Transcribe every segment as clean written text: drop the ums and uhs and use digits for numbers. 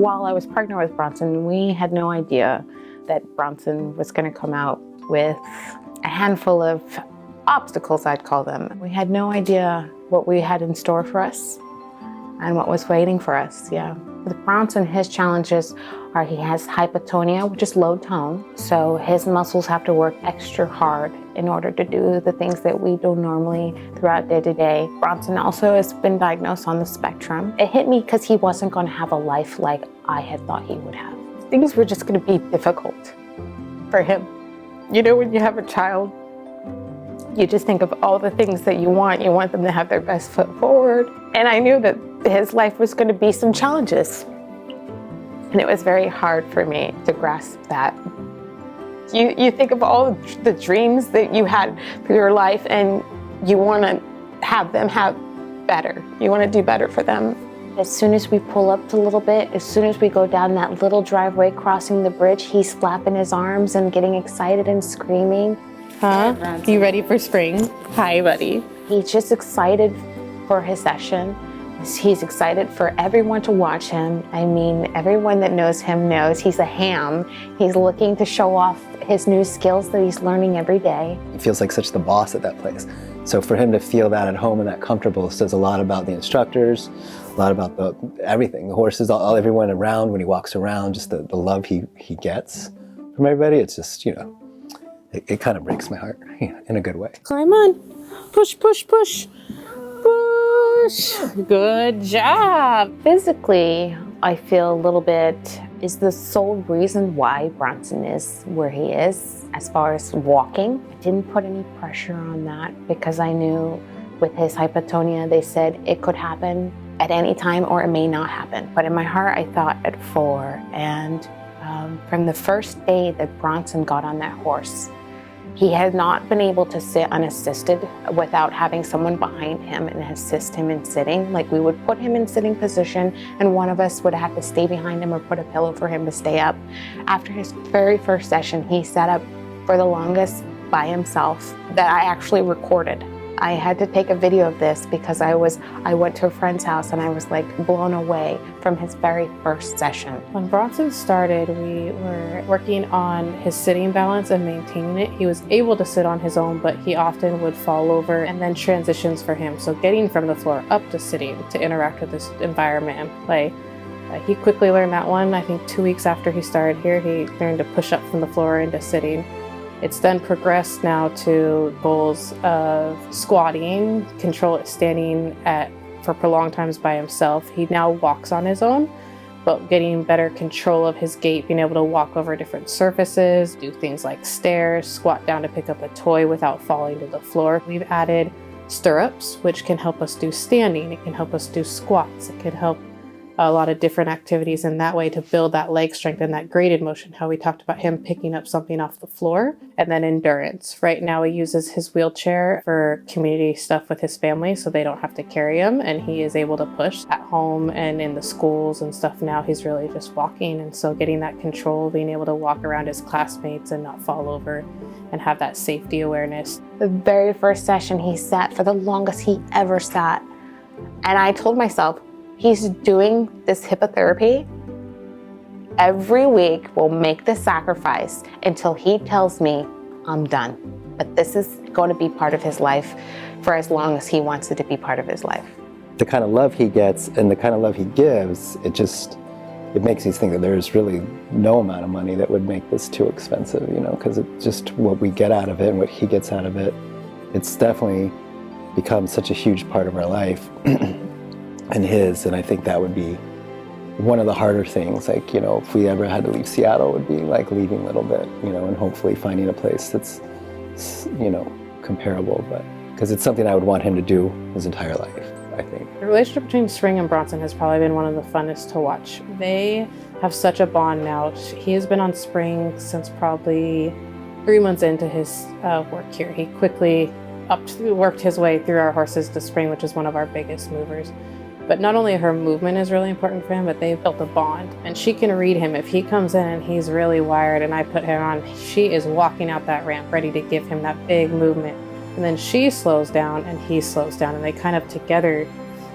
While I was pregnant with Bronson, we had no idea that Bronson was going to come out with a handful of obstacles, I'd call them. We had no idea what we had in store for us and what was waiting for us, yeah. With Bronson, his challenges are he has hypotonia, which is low tone. So his muscles have to work extra hard in order to do the things that we do normally throughout day to day. Bronson also has been diagnosed on the spectrum. It hit me because he wasn't going to have a life like I had thought he would have. Things were just going to be difficult for him. You know, when you have a child, you just think of all the things that you want. You want them to have their best foot forward. And I knew that his life was going to be some challenges. And it was very hard for me to grasp that. You think of all the dreams that you had for your life, and you want to have them have better. You want to do better for them. As soon as we pull up a little bit, as soon as we go down that little driveway crossing the bridge, he's flapping his arms and getting excited and screaming. Huh? You ready for spring? Hi, buddy. He's just excited for his session. He's excited for everyone to watch him. I mean, everyone that knows him knows he's a ham. He's looking to show off his new skills that he's learning every day. He feels like such the boss at that place. So for him to feel that at home and that comfortable says a lot about the instructors, a lot about everything, the horses, everyone around when he walks around, just the love he gets from everybody. It's just, you know, it kind of breaks my heart in a good way. Climb on. Push, push, push. Push. Good job. Physically, I feel a little bit is the sole reason why Bronson is where he is as far as walking. I didn't put any pressure on that because I knew with his hypotonia, they said it could happen at any time or it may not happen. But in my heart, I thought at 4. And from the first day that Bronson got on that horse, he had not been able to sit unassisted without having someone behind him and assist him in sitting. Like, we would put him in sitting position and one of us would have to stay behind him or put a pillow for him to stay up. After his very first session, he sat up for the longest by himself that I actually recorded. I had to take a video of this because I went to a friend's house and I was like blown away from his very first session. When Bronson started, we were working on his sitting balance and maintaining it. He was able to sit on his own, but he often would fall over, and then transitions for him. So getting from the floor up to sitting to interact with this environment and play. He quickly learned that one. I think 2 weeks after he started here, he learned to push up from the floor into sitting. It's then progressed now to goals of squatting, standing for prolonged times by himself. He now walks on his own, but getting better control of his gait, being able to walk over different surfaces, do things like stairs, squat down to pick up a toy without falling to the floor. We've added stirrups, which can help us do standing. It can help us do squats. It can help a lot of different activities in that way to build that leg strength and that graded motion, how we talked about him picking up something off the floor, and then endurance. Right now he uses his wheelchair for community stuff with his family so they don't have to carry him, and he is able to push at home and in the schools and stuff. Now he's really just walking, and so getting that control, being able to walk around his classmates and not fall over and have that safety awareness. The very first session he sat for the longest he ever sat, and I told myself, he's doing this hippotherapy. Every week we'll make the sacrifice until he tells me I'm done. But this is going to be part of his life for as long as he wants it to be part of his life. The kind of love he gets and the kind of love he gives, it makes you think that there's really no amount of money that would make this too expensive, you know, because it's just what we get out of it and what he gets out of it. It's definitely become such a huge part of our life. And I think that would be one of the harder things. Like, you know, if we ever had to leave Seattle, it would be like leaving a little bit, you know, and hopefully finding a place that's, you know, comparable, but because it's something I would want him to do his entire life, I think. The relationship between Spring and Bronson has probably been one of the funnest to watch. They have such a bond now. He has been on Spring since probably 3 months into his work here. He quickly worked his way through our horses to Spring, which is one of our biggest movers. But not only her movement is really important for him, but they've built a bond. And she can read him. If he comes in and he's really wired and I put her on, she is walking out that ramp ready to give him that big movement. And then she slows down and he slows down. And they kind of together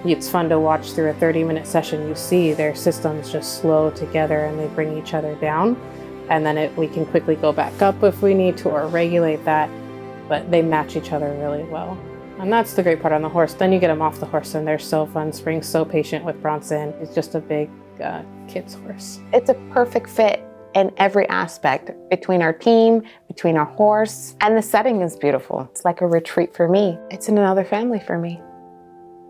It's fun to watch through a 30-minute session. You see their systems just slow together and they bring each other down. And then we can quickly go back up if we need to, or regulate that. But they match each other really well. And that's the great part on the horse. Then you get them off the horse and they're so fun. Spring's so patient with Bronson. He's just a big kid's horse. It's a perfect fit in every aspect, between our team, between our horse, and the setting is beautiful. It's like a retreat for me. It's another family for me.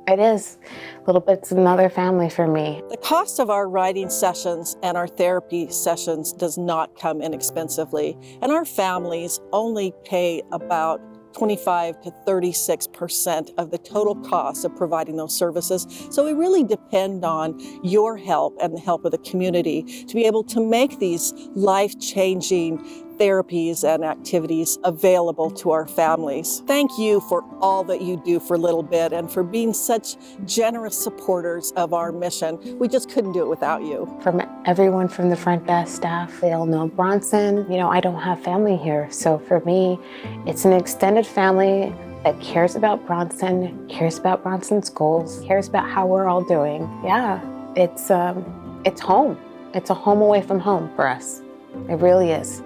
It is. A little bit, it's another family for me. The cost of our riding sessions and our therapy sessions does not come inexpensively, and our families only pay about 25 to 36% of the total cost of providing those services. So we really depend on your help and the help of the community to be able to make these life-changing therapies and activities available to our families. Thank you for all that you do for Little Bit and for being such generous supporters of our mission. We just couldn't do it without you. From everyone from the front desk staff, they all know Bronson. You know, I don't have family here, so for me, it's an extended family that cares about Bronson, cares about Bronson's goals, cares about how we're all doing. Yeah, it's home. It's a home away from home for us. It really is.